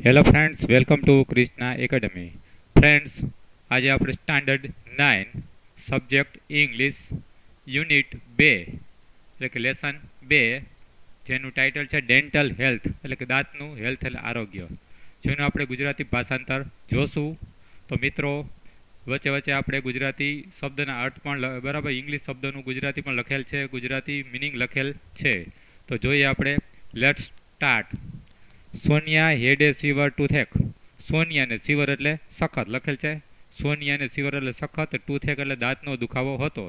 Hello friends, welcome to Krishna academy. Friends, આજે આપણે standard 9 subject English unit 2 એટલે કે લેસન 2, જેનું ટાઇટલ છે ડેન્ટલ હેલ્થ એટલે કે દાંતનું હેલ્થ એટલે આરોગ્ય, જેનું આપણે ગુજરાતી ભાષાંતર જોશું. તો મિત્રો, વચ્ચે વચ્ચે આપણે ગુજરાતી શબ્દના અર્થ પણ બરાબર ઇંગ્લિશ શબ્દનું ગુજરાતી પણ લખેલ છે, ગુજરાતી મિનિંગ લખેલ છે. તો જોઈએ આપણે. Let's start. Sonia had a severe toothache. સોનિયાને સિવર એટલે સખત લખેલ છે. સોનિયાને સિવર એટલે સખત, ટૂથેક એટલે દાંતનો દુખાવો હતો.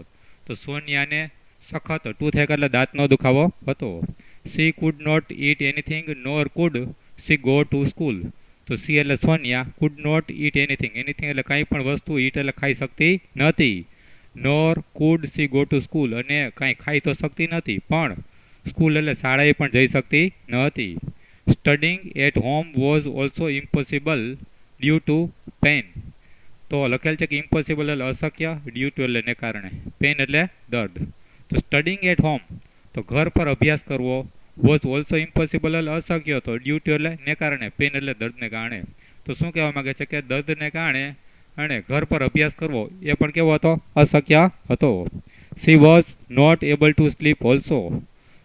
તો સોનિયાને સખત ટૂથેક એટલે દાંતનો દુખાવો હતો. She could not eat anything nor could she go to school. તો સી એટલે Sonia, could not eat anything, anything એટલે કાંઈ પણ વસ્તુ, ઈટ એટલે ખાઈ શકતી નથી. Nor could she go to school, અને કાંઈ ખાઈ તો શકતી નથી, પણ સ્કૂલ એટલે શાળાએ પણ જઈ શકતી ન હતી. Studying at home was also impossible due to pain. તો લખેલ છે કે ઇમ્પોસિબલ એટલે અશક્ય, ડ્યુ ટુ એટલે ને કારણે, પેન એટલે દર્દ. તો સ્ટડિંગ એટ હોમ તો ઘર પર અભ્યાસ કરવો, વોઝ ઓલ્સો ઇમ્પોસિબલ એટલે અશક્ય હતો, ડ્યુ ટુ એટલે ને કારણે, પેન એટલે દર્દને કારણે. તો શું કહેવા માંગે છે કે દર્દને કારણે અને ઘર પર અભ્યાસ કરવો એ પણ કેવો હતો? અશક્ય હતો. She was not able to sleep also.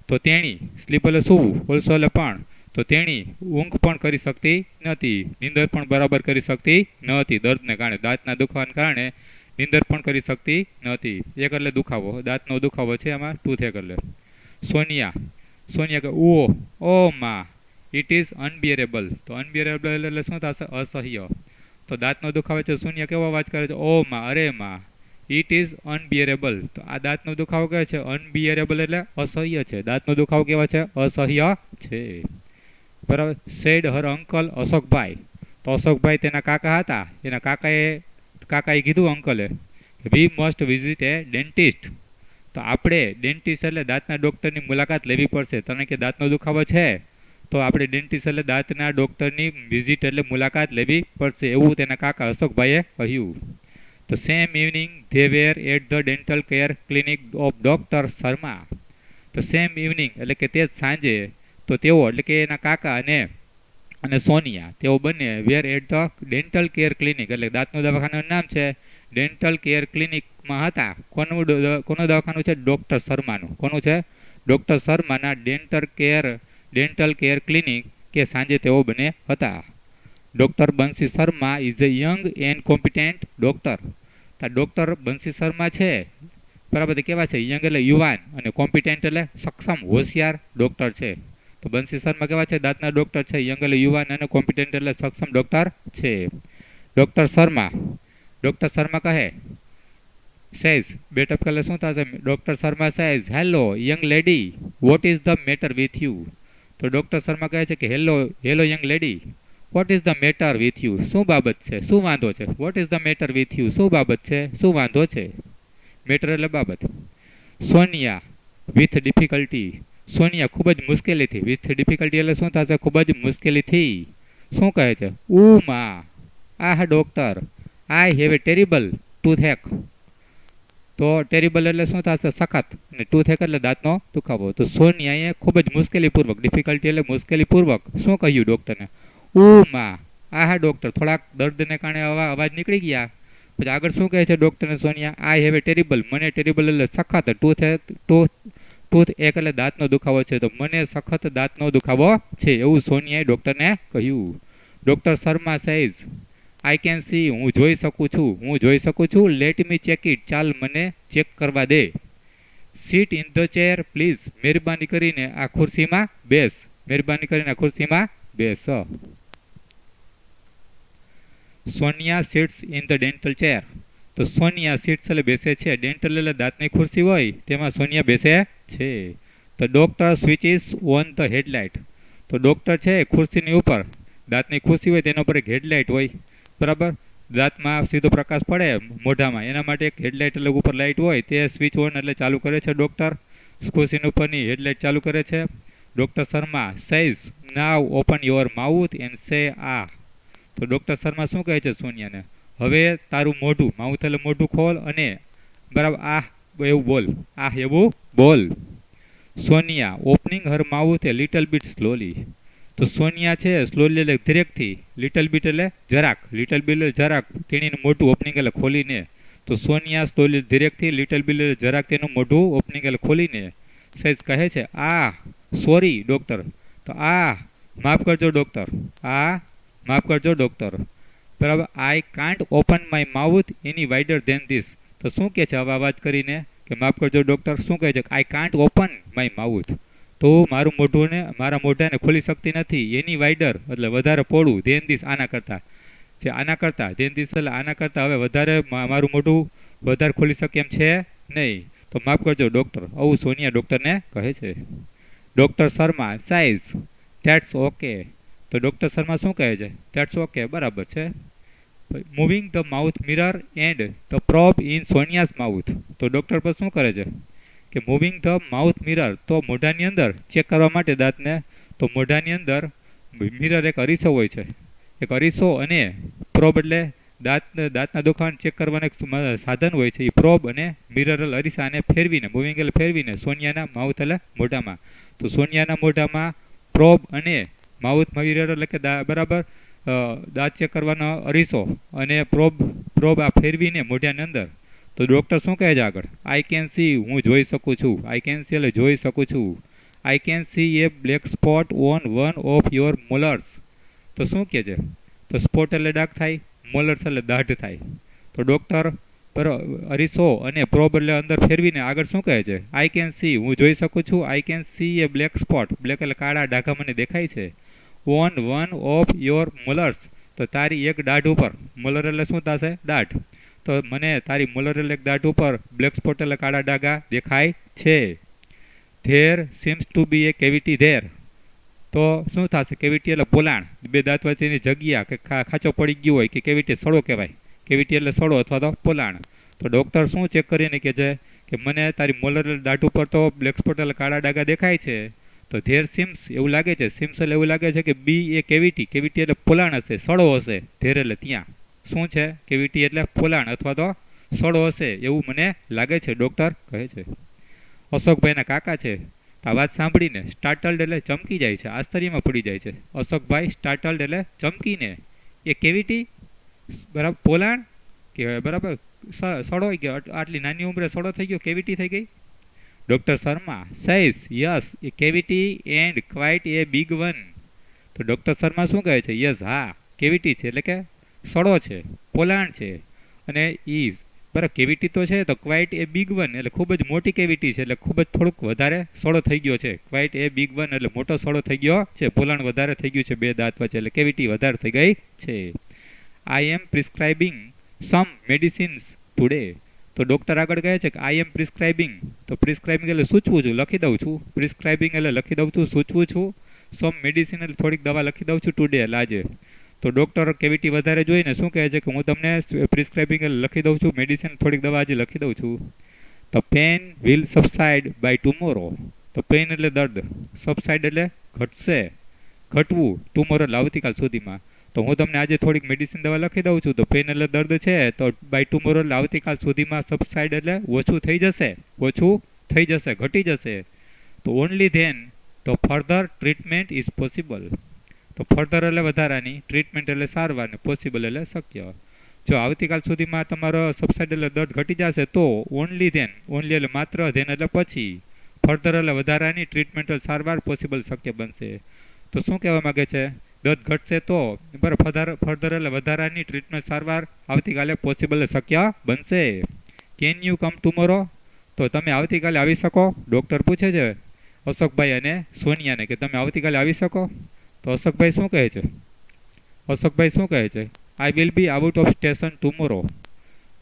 તો તેણી, સ્લીપ એટલે સૂવું, ઓલ્સો એટલે પણ, તો તેણી ઊંઘ પણ કરી શકતી નથી, નીંદર પણ બરાબર કરી શકતી નહોતી, દર્દને કારણે, દાંતના દુખાવાને કારણે નીંદર પણ કરી શકતી નહોતી. એક એટલે દુખાવો, દાંતનો દુખાવો છે, એમાં ટૂથેક એટલે. સોનિયા, સોનિયા કે ઓ માં, ઇટ ઇઝ અનબિયરેબલ. તો અનબિયરેબલ એટલે શું થશે? અસહ્ય. તો દાંતનો દુખાવો છે, સોનિયા કેવો અવાજ કરે છે? ઓ માં, અરે માં. It is unbearable. તો આ દાંતનો દુખાવો કહે છે અનબિયરેબલ એટલે અસહ્ય છે. દાંતનો દુખાવો કેવા છે? અસહ્ય છે. બરાબર. Said her uncle Ashokbhai. તો અશોકભાઈ તેના કાકા હતા, એના કાકાએ કીધું અંકલે, we must visit a dentist. તો આપણે ડેન્ટિસ્ટ એટલે દાંતના ડૉક્ટરની મુલાકાત લેવી પડશે. તને કે દાંતનો દુખાવો છે, તો આપણે ડેન્ટિસ્ટ એટલે દાંતના ડૉક્ટરની વિઝિટ એટલે મુલાકાત લેવી પડશે, એવું તેના કાકા અશોકભાઈએ કહ્યું. તો same evening they were at the dental care clinic of doctor Sharma. તો સેમ ઇવનિંગ એટલે કે તે જ સાંજે, તો તેઓ એટલે કે એના કાકા અને સોનિયા, તેઓ બંને were at the dental care clinic એટલે દાંતનું દવાખાનાનું નામ છે ડેન્ટલ કેર ક્લિનિકમાં હતા. કોનું દવાખાનું છે? ડૉક્ટર શર્માનું. કોનું છે? ડૉક્ટર શર્માના ડેન્ટલ કેર ક્લિનિક કે સાંજે તેઓ બંને હતા. Doctor Bansi Sharma is a young and competent doctor. Doctor Bansi Sharma છે, બરાબર, તે કેવા છે? યંગ એટલે યુવાન, અને કોમ્પિટેન્ટ એટલે સક્ષમ, હોશિયાર ડૉક્ટર છે. તો બંસી શર્મા કેવા છે? દાંતના ડૉક્ટર છે, યંગ એટલે યુવાન, અને કોમ્પિટેન્ટ એટલે સક્ષમ ડૉક્ટર છે. ડૉક્ટર શર્મા કહે, સેઝ, બેટઅપ એટલે શું થશે? Doctor Sharma says, hello young lady, vote is the matter with you. તો ડૉક્ટર શર્મા કહે છે કે hello young lady, vote is the matter with you, શું બાબત છે, શું વાંધો છે? What is the matter with you, શું બાબત છે, શું વાંધો છે? મેટર એટલે બાબત. Sonia with difficulty. સોનિયા ખૂબ જ મુશ્કેલીથી, વિથ ડિફિકલ્ટી એટલે શું થશે? ખૂબ જ મુશ્કેલીથી. શું કહે છે? માં, ah doctor, I have a terrible toothache. તો ટેરિબલ એટલે શું થશે? સખત, અને ટૂથેક એટલે દાંતનો દુખાવો. તો સોનિયાએ ખૂબ જ મુશ્કેલીપૂર્વક, ડિફિકલ્ટી એટલે મુશ્કેલીપૂર્વક શું કહ્યું ડૉક્ટરને? માં, આહ ડૉક્ટર, થોડાક દર્દને કારણે અવાજ નીકળી ગયા. પછી આગળ શું કહે છે ડૉક્ટરને સોનિયા? આઈ હેવ એ ટેરિબલ, મને ટેરિબલ એટલે સખત, ટૂથ એક એટલે દાંતનો દુખાવો છે, તો મને સખત દાંતનો દુખાવો છે, એવું સોનિયાએ ડૉક્ટરને કહ્યું. Doctor Sharma says, I can C, હું જોઈ શકું છું, લેટ મી ચેક ઇટ, ચાલ મને ચેક કરવા દે. Sit in the chair please, મહેરબાની કરીને આ ખુરશીમાં બેસ. Sonia sits in the dental chair. તો સોનિયા સિટ્સ એટલે બેસે છે, ડેન્ટલ એટલે દાંતની ખુરશી હોય, તેમાં સોનિયા બેસે છે. તો ડૉક્ટર સ્વિચિસ ઓન ધ હેડલાઇટ. તો ડૉક્ટર છે ખુરશીની ઉપર, દાંતની ખુરશી હોય તેના ઉપર એક હેડલાઇટ હોય, બરાબર, દાંતમાં સીધો પ્રકાશ પડે મોઢામાં, એના માટે એક હેડલાઇટ એટલે ઉપર લાઇટ હોય, તે સ્વિચ ઓન એટલે ચાલુ કરે છે ડૉક્ટર. ખુરશીની ઉપરની હેડલાઇટ ચાલુ કરે છે. Doctor Sharma says, now open your mouth and say આ. તો ડૉક્ટર શર્મા શું કહે છે સોનિયાને? હવે તારું મોઢું, માઉથ એટલે મોઢું ખોલ, અને બરાબર એવું બોલ. સોનિયા ઓપનિંગ હર માઉથ એ લિટલ બીટ સ્લોલી. તો સોનિયા છે સ્લોલી એટલે ધીરેકથી, લિટલ બીટ એટલે જરાક, લિટલ બીટ એટલે જરાક તેણીનું મોઢું ઓપનિંગ એટલે ખોલીને. તો સોનિયા સ્લોલી ધીરેકથી, લિટલ બીટ એટલે જરાક તેનું મોઢું ઓપનિંગ એટલે ખોલીને સહેજ કહે છે, આ સોરી ડૉક્ટર. તો આ માફ કરજો ડૉક્ટર, આ માફ કરજો ડૉક્ટર. બરાબર. I can't open my mouth any wider than this. તો શું કહે છે હવે અવાજ કરીને કે માફ કરજો ડૉક્ટર? શું કહે છે? આઈ કાન્ટ ઓપન માય માઉથ. તો મારું મોઢું ને મારા મોઢાને ખોલી શકતી નથી એની વાઇડર એટલે વધારે પોળું, ધેન ધીસ આના કરતાં, જે આના કરતાં, ધેન ધીસ એટલે આના કરતાં હવે વધારે મારું મોઢું વધારે ખોલી શકે એમ છે નહીં. તો માફ કરજો ડૉક્ટર, આવું સોનિયા ડૉક્ટરને કહે છે. Doctor Sharma size that's okay. તો ડૉક્ટર શર્મા શું કહે છે? ધેટ્સ ઓકે, બરાબર છે. Moving the mouth mirror and the probe in Sonia's mouth. તો ડૉક્ટર પર શું કરે છે કે મૂવિંગ ધ માઉથ મિરર, તો મોઢાની અંદર ચેક કરવા માટે દાંતને, તો મોઢાની અંદર મિરર એક અરીસો હોય છે, એક અરીસો, અને પ્રોબ એટલે દાંતના દુખાવાને ચેક કરવાનું એક સાધન હોય છે. એ પ્રોબ અને મિરર અરીસાને ફેરવીને, મૂવિંગ એટલે ફેરવીને સોનિયાના માઉથ એટલે મોઢામાં. તો સોનિયાના મોઢામાં પ્રોબ અને માઉથ મિરર એટલે કે બરાબર દાંત ચેક કરવાનો અરીસો અને પ્રોબ આ ફેરવીને મોઢાની અંદર. તો ડૉક્ટર શું કહે છે આગળ? આઈ કેન સી, હું જોઈ શકું છું. આઈ કેન સી એટલે જોઈ શકું છું. I can see a black spot on one of your molars. તો શું કહે છે? તો સ્પોટ એટલે ડાઘ થાય, મોલર્સ એટલે દાઢ થાય. તો ડૉક્ટર અરીસો અને પ્રોબ એટલે અંદર ફેરવીને આગળ શું કહે છે? આઈ કેન સી, હું જોઈ શકું છું. I can see a black spot, black એટલે કાળા ડાઘા મને દેખાય છે. On one of your molars, તો તારી એક દાઢ ઉપર, મોલર એટલે શું થશે? દાઢ. તો મને તારી મોલર એટલે એક દાઢ ઉપર બ્લેક સ્પોટ એટલે કાળા ડાઘા દેખાય છે. There seems to be a cavity there. તો શું થશે? કેવિટી એટલે પોલાણ, બે દાંત વચ્ચેની જગ્યા કે ખાંચો પડી ગયો હોય કે કેવિટી, સડો કહેવાય. કેવિટી એટલે સડો અથવા તો પોલાણ. તો ડૉક્ટર શું ચેક કરીને કહે છે કે મને તારી મોલર એટલે દાઢ ઉપર તો બ્લેક સ્પોટ એટલે કાળા ડાઘા દેખાય છે. તો ધેર સીમ્સ, એવું લાગે છે, સીમ્સ એટલે એવું લાગે છે કે બી એ કેવિટી, કેવિટી એટલે પોલાણ હશે, સડો હશે. ધેર એટલે ત્યાં શું છે? કેવિટી એટલે પોલાણ અથવા તો સડો હશે એવું મને લાગે છે, ડૉક્ટર કહે છે. અશોકભાઈના કાકા છે. આ વાત સાંભળીને સ્ટાર્ટલડ એટલે ચમકી જાય છે, આશ્ચર્યમાં પડી જાય છે. અશોકભાઈ સ્ટાર્ટલડ એટલે ચમકીને, એ કેવિટી બરાબર પોલાણ કે બરાબર સડો કે આટલી નાની ઉંમરે સડો થઈ ગયો, કેવિટી થઈ ગઈ? Doctor Sharma says yes A cavity and quite A big one. તો ડૉક્ટર શર્મા શું કહે છે? યસ, હા, કેવિટી છે એટલે કે સડો છે, પોલાણ છે, અને ઈ બરાબર કેવિટી તો છે, તો ક્વાઇટ એ બિગ વન એટલે ખૂબ જ મોટી કેવિટી છે, એટલે ખૂબ જ થોડુંક વધારે સડો થઈ ગયો છે. ક્વાઇટ એ બિગ વન એટલે મોટો સડો થઈ ગયો છે, પોલાણ વધારે થઈ ગયું છે બે દાંત વચ્ચે, એટલે કેવિટી વધારે થઈ ગઈ છે. આઈ એમ પ્રિસ્ક્રાઇબિંગ સમ મેડિસિન્સ ટુડે. તો ડૉક્ટર આગળ કહે છે કે આઈ એમ પ્રિસ્ક્રાઇબિંગ. તો પ્રિસ્ક્રાઇબિંગ એટલે સૂચવું છું, લખી દઉં છું. પ્રિસ્ક્રાઇબિંગ એટલે લખી દઉં છું, સૂચવું છું. સમ મેડિસિન એટલે થોડીક દવા લખી દઉં છું ટુડે એટલે આજે. તો ડૉક્ટર કેવિટી વધારે જોઈને શું કહે છે કે હું તમને પ્રિસ્ક્રાઇબિંગ એટલે લખી દઉં છું, મેડિસિન થોડીક દવા આજે લખી દઉં છું. તો pain will subside by tomorrow. તો પેન એટલે દર્દ, સબસાઇડ એટલે ઘટશે, ઘટવું, ટુમોરો એટલે આવતીકાલ સુધીમાં. તો હું તમને આજે થોડીક મેડિસિન દવા લખી દઉં છું. તો પેન એટલે દર્દ છે, તો બાય ટુમોરો એટલે આવતીકાલ સુધીમાં, સબસાઇડ એટલે ઓછું થઈ જશે, ઓછું થઈ જશે, ઘટી જશે. તો only then the further treatment is possible. તો ફર્ધર એટલે વધારાની, ટ્રીટમેન્ટ એટલે સારવાર, ને પોસિબલ એટલે શક્ય. જો આવતીકાલ સુધીમાં તમારો સબસાઇડ એટલે દર્દ ઘટી જશે તો ઓનલી ધેન, ઓનલી એટલે માત્ર, ધેન એટલે પછી, ફર્ધર એટલે વધારાની, ટ્રીટમેન્ટ એટલે સારવાર, પોસિબલ શક્ય બનશે. તો શું કહેવા માગે છે? દર્દ ઘટશે તો બરાબર ફર્ધર એટલે વધારાની, ટ્રીટમેન્ટ સારવાર આવતીકાલે પોસિબલ શક્ય બનશે. Can you come tomorrow. તો તમે આવતીકાલે આવી શકો? ડૉક્ટર પૂછે છે અશોકભાઈ અને સોનિયાને કે તમે આવતીકાલે આવી શકો? તો અશોકભાઈ શું કહે છે? અશોકભાઈ શું કહે છે? I will be out of station tomorrow.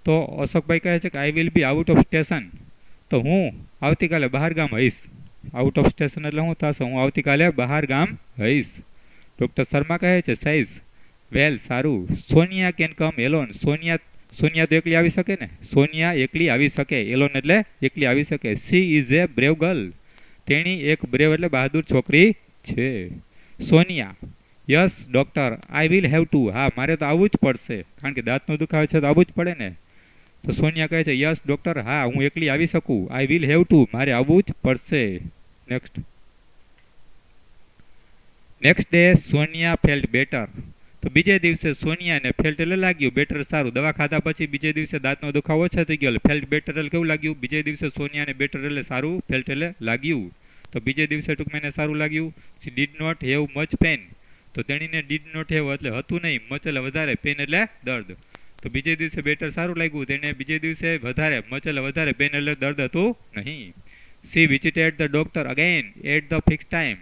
તો અશોકભાઈ કહે છે કે I will be out of station. તો હું આવતીકાલે બહાર ગામ હઈશ. આઉટ ઓફ સ્ટેશન એટલે શું થશે? હું આવતીકાલે બહાર ગામ હઈશ. ડૉક્ટર શર્મા કહે છે સાઈઝ વેલ, સારું. Sonia can come alone. Sonia તો એકલી આવી શકે ને? સોનિયા એકલી આવી શકે, એલોન એટલે એકલી આવી શકે. She is A brave girl. તેણી એક બ્રેવ એટલે બહાદુર છોકરી છે. Sonia yes doctor I will have two. હા, મારે તો આવવું જ પડશે, કારણ કે દાંતનો દુખાવો છે તો આવવું જ પડે ને. તો સોનિયા કહે છે યસ ડૉક્ટર, હા હું એકલી આવી શકું. આઈ વિલ હેવ ટુ, મારે આવવું જ પડશે. Next day Sonia felt better. તો બીજે દિવસે સોનિયાને ફેલ્ટ એટલે લાગ્યું બેટર સારું. દવા ખાધા પછી બીજે દિવસે દાંતનો દુખાવો ઓછો થઈ ગયો. ફેલ્ટ બેટર એટલે કેવું લાગ્યું? બીજે દિવસે સોનિયાને બેટર એટલે સારું ફેલ્ટ એટલે લાગ્યું. તો બીજે દિવસે ટૂંકમાં એને સારું લાગ્યું. She did not have much pain. તો તેણીને ડીડ નોટ હેવ એટલે હતું નહીં, મચ એટલે વધારે, પેન એટલે દર્દ. તો બીજે દિવસે બેટર સારું લાગ્યું. તેને બીજે દિવસે વધારે, મચ એટલે વધારે, પેન એટલે દર્દ હતું નહીં. She visited the doctor again at the fix time.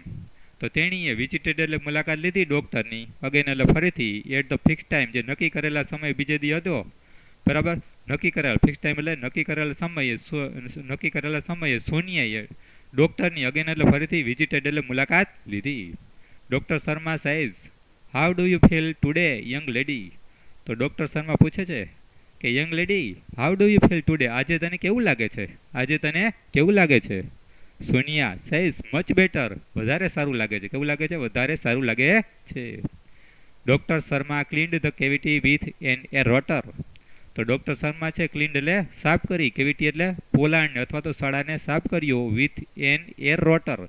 તો તેણીએ વિઝિટેડ એટલે મુલાકાત લીધી ડૉક્ટરની, અગેન એટલે ફરીથી, એટ ધ ફિક્સ ટાઈમ જે નક્કી કરેલા સમય બીજે દી હતો, બરાબર. નક્કી કરેલા ફિક્સ ટાઈમ એટલે નક્કી કરેલા સમયે સોનિયાએ ડૉક્ટરની અગેન એટલે ફરીથી વિઝિટેડ એટલે મુલાકાત લીધી. Doctor Sharma says how do you feel today young lady. તો ડૉક્ટર શર્મા પૂછે છે કે young lady how do you feel today, આજે તને કેવું લાગે છે, આજે તને કેવું લાગે છે. સોનિયા સેઝ મચ બેટર, વધારે સારું લાગે છે. કેવું લાગે છે? વધારે સારું લાગે છે. Doctor Sharma cleaned the cavity with an air rotor. તો ડૉક્ટર શર્મા છે ક્લીન્ડ એટલે સાફ કરી, કેવિટી એટલે પોલાણને અથવા તો સડાને સાફ કર્યો, વિથ એન એર રોટર.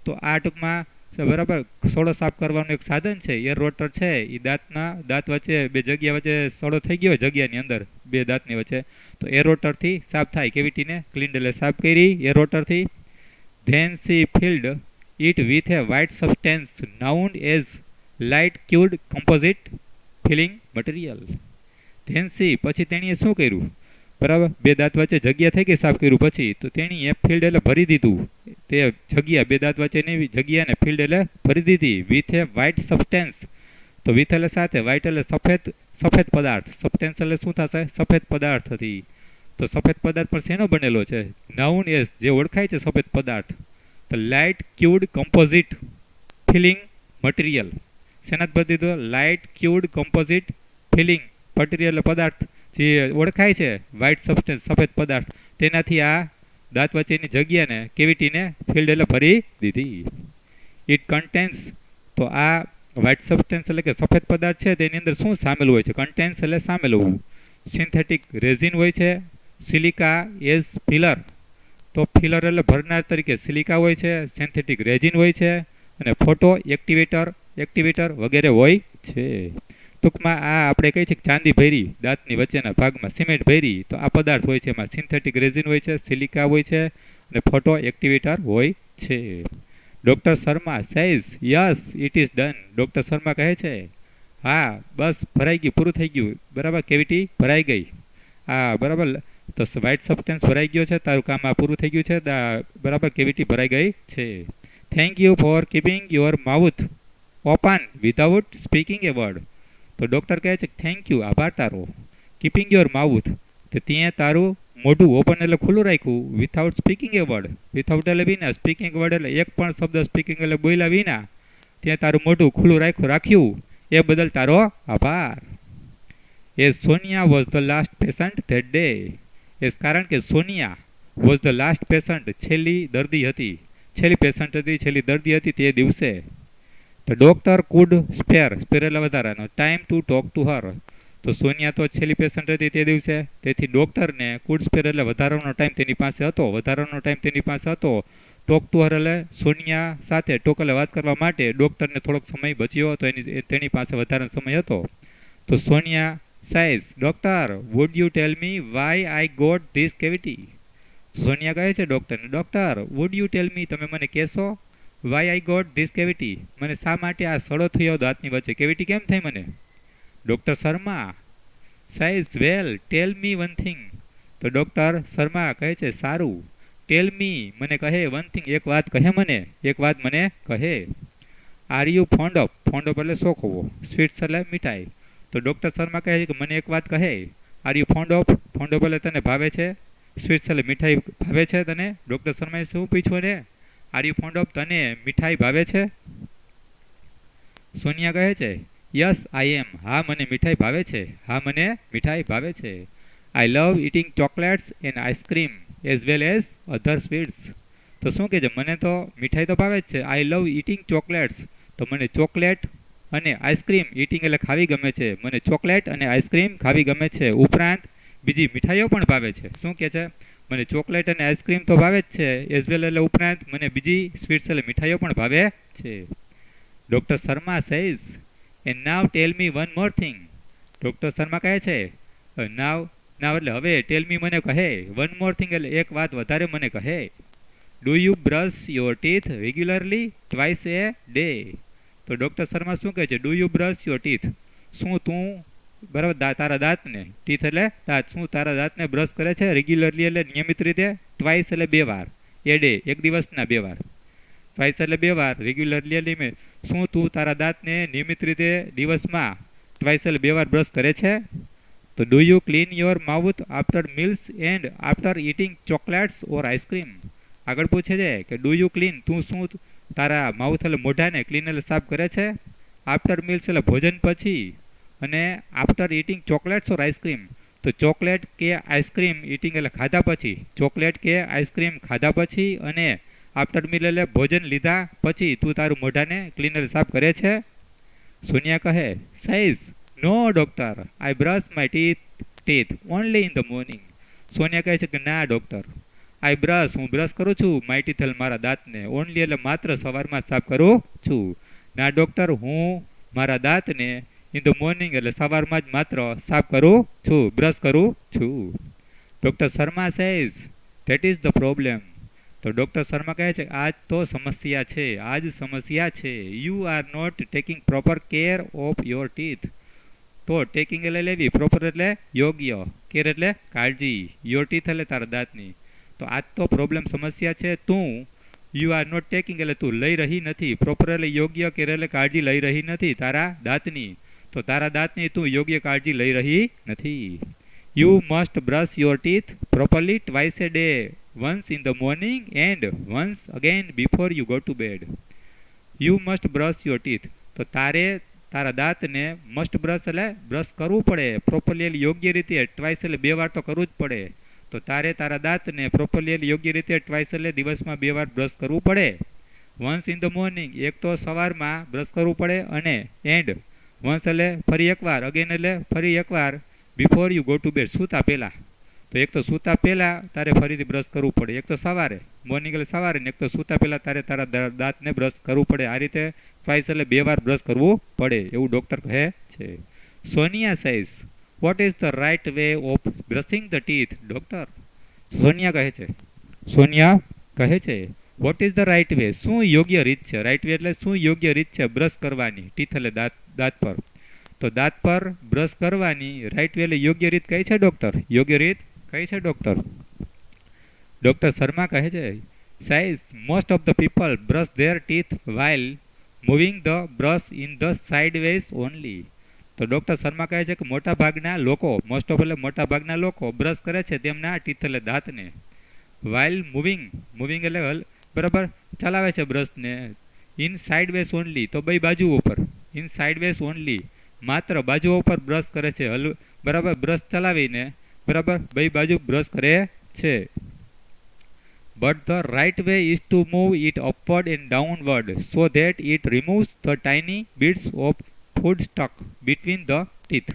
તો આ ટૂંકમાં બરાબર સડો સાફ કરવાનું એક સાધન છે. એર રોટર છે એ દાંત વચ્ચે બે જગ્યા વચ્ચે સડો થઈ ગયો જગ્યાની અંદર બે દાંતની વચ્ચે, તો એર રોટરથી સાફ થાય. કેવિટીને ક્લીન્ડ એટલે સાફ કરી air રોટરથી. Then she filled it with a white substance known as light cured composite filling material. Then she પછી તેણીએ શું કર્યું? બરાબર બે દાંત વચ્ચે જગ્યા થઈ ગઈ સાફ કર્યું પછી, તો તેણીએ ફિલ્ડ એટલે ભરી દીધું. તે જગ્યા બે દાંત વચ્ચેની જગ્યાને ફિલ્ડ એટલે ભરી દીધી વિથ એ વ્હાઇટ સબસ્ટેન્સ. તો વિથ એટલે સાથે, વ્હાઇટ એટલે સફેદ પદાર્થ, સબસ્ટેન્સ એટલે શું થશે? સફેદ પદાર્થ હતી. તો સફેદ પદાર્થ પણ શેનો બનેલો છે? નાઉન એસ જે ઓળખાય છે સફેદ પદાર્થ, તો લાઇટ ક્યુડ કમ્પોઝિટ ફિલિંગ મટીરિયલ. શેના ભરી દીધો? લાઇટ ક્યુડ કમ્પોઝિટ ફિલિંગ મટીરિયલ પદાર્થ જે ઓળખાય છે વ્હાઇટ સબસ્ટેન્સ સફેદ પદાર્થ, તેનાથી આ દાંત વચ્ચેની જગ્યાને કેવિટીને ફિલ્ડ એટલે ભરી દીધી. It contains. તો આ વ્હાઇટ સબસ્ટેન્સ એટલે કે સફેદ પદાર્થ છે તેની અંદર શું સામેલ હોય છે? કન્ટેન્સ એટલે સામેલ હોવું. સિન્થેટિક રેઝિન હોય છે, સિલિકા એઝ ફિલર. તો ફિલર એટલે ભરનાર તરીકે સિલિકા હોય છે, સિન્થેટિક રેઝિન હોય છે, અને ફોટો એક્ટિવેટર વગેરે હોય છે. ટૂંકમાં આ આપણે કહીએ છીએ ચાંદી ભરી દાંતની વચ્ચેના ભાગમાં સિમેન્ટ ભરી, તો આ પદાર્થ હોય છે. એમાં સિન્થેટિક રેઝિન હોય છે, સિલિકા હોય છે, અને ફોટો એક્ટિવેટર હોય છે. Doctor Sharma says yes it is done. Doctor Sharma કહે છે હા બસ ભરાઈ ગયું, પૂરું થઈ ગયું, બરાબર કેવિટી ભરાઈ ગઈ. હા બરાબર, તો વ્હાઇટ સબસ્ટેન્સ ભરાઈ ગયો છે, તારું કામ આ પૂરું થઈ ગયું છે, બરાબર કેવિટી ભરાઈ ગઈ છે. Thank you for keeping your mouth open without speaking A word. તો ડૉક્ટર કહે છે થેન્ક યુ, આભાર તારો. કીપિંગ યોર માઉથ, તો ત્યાં તારું મોઢું ઓપન એટલે ખુલ્લું રાખ્યું, વિથઆઉટ સ્પીકિંગ એ વર્ડ, વિથઆઉટ એટલે વિના, સ્પીકિંગ વર્ડ એટલે એક પણ શબ્દ સ્પીકિંગ એટલે બોલ્યા વિના, ત્યાં તારું મોઢું ખુલ્લું રાખ્યું, એ બદલ તારો આભાર. As Sonia was the last patient that day. As કારણ કે Sonia was the last patient છેલ્લી દર્દી હતી, છેલ્લી પેશન્ટ હતી, છેલ્લી દર્દી હતી તે દિવસે. ધ ડોક્ટર કુડ સ્પેર એટલે વધારાનો time to talk to her. તો સોનિયા તો છેલ્લી પેશન્ટ હતી તે દિવસે, તેથી ડૉક્ટરને કુડ સ્પેર એટલે વધારાનો ટાઈમ તેની પાસે હતો, ટોક ટુ હર એટલે સોનિયા સાથે ટોકલે વાત કરવા માટે ડૉક્ટરને થોડોક સમય બચ્યો હતો, તેની પાસે વધારાનો સમય હતો. તો Sonia says doctor would you tell me why I got this cavity. Sonia કહે છે ડૉક્ટરને, doctor would you tell me, તમે મને કહેશો why I got this cavity, મને શા માટે આ સડો થયો દાંતની વચ્ચે, કેવિટી કેમ થઈ મને. ડૉક્ટર શર્મા says વેલ ટેલ મી વન થિંગ. તો ડૉક્ટર શર્મા કહે છે સારું, ટેલ મી મને કહે, વન થિંગ એક વાત કહે મને, એક વાત મને કહે. આર યુ ફોન્ડ ઓફ એટલે શોખ હોવો, સ્વીટ્સ એટલે મીઠાઈ. તો ડૉક્ટર શર્મા કહે છે કે મને એક વાત કહે, આર યુ ફોન્ડ ઓફ એટલે તને ભાવે છે, સ્વીટ્સ એટલે મીઠાઈ ભાવે છે તને. ડૉક્ટર શર્માએ શું પૂછ્યું ને, આર યુ ફોન્ડ ઓફ, તને મીઠાઈ ભાવે છે. સોનિયા કહે છે યસ આઈ એમ, હા મને મીઠાઈ ભાવે છે, હા મને મીઠાઈ ભાવે છે. I love eating chocolates and ice cream as well as other sweets. તો શું કહે છે, મને તો મીઠાઈ તો ભાવે જ છે, આઈ લવ ઇટિંગ ચોકલેટ્સ, તો મને ચોકલેટ અને આઈસ્ક્રીમ, ઇટિંગ એટલે ખાવી ગમે છે, મને ચોકલેટ અને આઈસ્ક્રીમ ખાવી ગમે છે, ઉપરાંત બીજી મીઠાઈઓ પણ ભાવે છે. શું કહે છે, મને ચોકલેટ અને આઈસ્ક્રીમ તો ભાવે જ છે, એઝ વેલ એટલે ઉપરાંત મને બીજી સ્વીટ્સ એટલે મીઠાઈઓ પણ ભાવે છે. Doctor Sharma says and now tell me one more thing. Doctor Sharma કહે છે નાવ નાવ એટલે હવે ટેલ મી મને કહે, વન મોર થિંગ એટલે એક વાત વધારે મને કહે. Do you brush your teeth regularly twice A day. તો ડૉક્ટર શર્મા શું કહે છે, do you brush your teeth, શું તું બરાબર તારા દાંતને, ટીથ એટલે દાંત, શું તારા દાંતને બ્રશ કરે છે રેગ્યુલરલી એટલે નિયમિત રીતે, ટ્વાઇસ એટલે 2 વાર, એ ડે એક દિવસના 2 વાર, ટ્વાઇસ એટલે 2 વાર, રેગ્યુલરલી એટલે શું તું તારા દાંતને નિયમિત રીતે દિવસમાં ટ્વાઇસ એટલે 2 વાર બ્રશ કરે છે. તો do you clean your mouth after meals and after eating chocolates or ice cream. આગળ પૂછે છે કે ડુ યુ ક્લીન, તું શું તારા માઉથ એટલે મોઢાને ક્લીન એટલે સાફ કરે છે, આફ્ટર મીલ્સ એટલે ભોજન પછી, અને આફ્ટર ઇટિંગ ચોકલેટ્સ ઓર આઈસ્ક્રીમ, તો ચોકલેટ કે આઈસ્ક્રીમ ઇટિંગ એટલે ખાધા પછી, ચોકલેટ કે આઈસ્ક્રીમ ખાધા પછી, અને આફ્ટર મીલ એટલે ભોજન લીધા પછી તું તારું મોઢાને ક્લીન એટલે સાફ કરે છે. સોનિયા કહે says no doctor, I brush my teeth only in the morning. Sonia કહે છે કે ના ડૉક્ટર, આઈ બ્રશ, હું બ્રશ કરું છું, માય ટીથ એટલે મારા દાંતને, ઓનલી એટલે માત્ર સવારમાં સાફ કરું છું. ના ડૉક્ટર, હું મારા દાંતને ઇન ધ મોર્નિંગ એટલે સવારમાં જ માત્ર સાફ કરું છું, બ્રશ કરું છું. Doctor Sharma says that is the problem. તો ડૉક્ટર શર્મા કહે છે આ જ તો સમસ્યા છે, આ જ સમસ્યા છે. You are not taking proper care of your teeth. તો ટેકિંગ એટલે લેવી, પ્રોપર એટલે યોગ્ય, કેર એટલે કાળજી, યોર ટીથ એટલે તારા દાંતની. તો આ જ તો પ્રોબ્લેમ સમસ્યા છે. તું યુ આર નોટ ટેકિંગ એટલે તું લઈ રહી નથી, પ્રોપર એટલે યોગ્ય, કેર એટલે કાળજી લઈ રહી નથી તારા દાંતની. તો તારા દાંતની તું યોગ્ય કાળજી લઈ રહી નથી. You must brush your teeth properly twice A day, once in the morning and once again before you go to bed. You must brush your teeth. તો તારા દાંતને મસ્ટ બ્રશ એટલે બ્રશ કરવું પડે પ્રોપરલી એટલે યોગ્ય રીતે, ટ્વાઇસ એટલે 2 વાર તો કરવું જ પડે. તો તારા દાંતને પ્રોપરલી એટલે યોગ્ય રીતે ટ્વાઇસ એટલે દિવસમાં 2 વાર બ્રશ કરવું પડે. વન્સ ઇન ધ મોર્નિંગ, એક તો સવારમાં બ્રશ કરવું પડે, અને એન્ડ વન્સ એટલે ફરી એકવાર, અગેન એટલે ફરી એકવાર, before you go to bed સૂતા પહેલાં. તો એક તો સૂતા પહેલાં તારે ફરીથી બ્રશ કરવું પડે, એક તો સવારે મોર્નિંગ એટલે સવારે, ને એક તો સૂતા પહેલાં તારા દાંતને બ્રશ કરવું પડે. આ રીતે ટ્વાઇસ એટલે 2 વાર બ્રશ કરવું પડે એવું ડૉક્ટર કહે છે. Sonia says what is the right way of brushing the teeth doctor. Sonia કહે છે what is the right way, શું યોગ્ય રીત છે, રાઇટ વે એટલે શું યોગ્ય રીત છે બ્રશ કરવાની, ટીથ એટલે દાંત પર. તો દાંત પર બ્રશ કરવાની રાઇટ વે એટલે યોગ્ય રીત કઈ છે ડૉક્ટર, યોગ્ય રીત કઈ છે ડૉક્ટર. ડૉક્ટર શર્મા કહે છે says most of the people brush their teeth while moving the brush in the sideways only. તો ડૉક્ટર શર્મા કહે છે કે મોટા ભાગના લોકો, મોસ્ટ ઓફ એટલે મોટા ભાગના લોકો બ્રશ કરે છે તેમના ટીથ એટલે દાંતને, વાઇલ મૂવિંગ એટલે બરાબર ચલાવે છે બ્રશને, ઇન સાઇડ વેઝ ઓનલી તો બે બાજુઓ ઉપર, ઇન સાઇડ વેઝ ઓનલી માત્ર બાજુઓ ઉપર બ્રશ કરે છે, બરાબર બ્રશ ચલાવીને બરાબર બે બાજુ બ્રશ કરે છે. But the right way is to move it upward and downward so that it removes the tiny bits of food stuck between the teeth.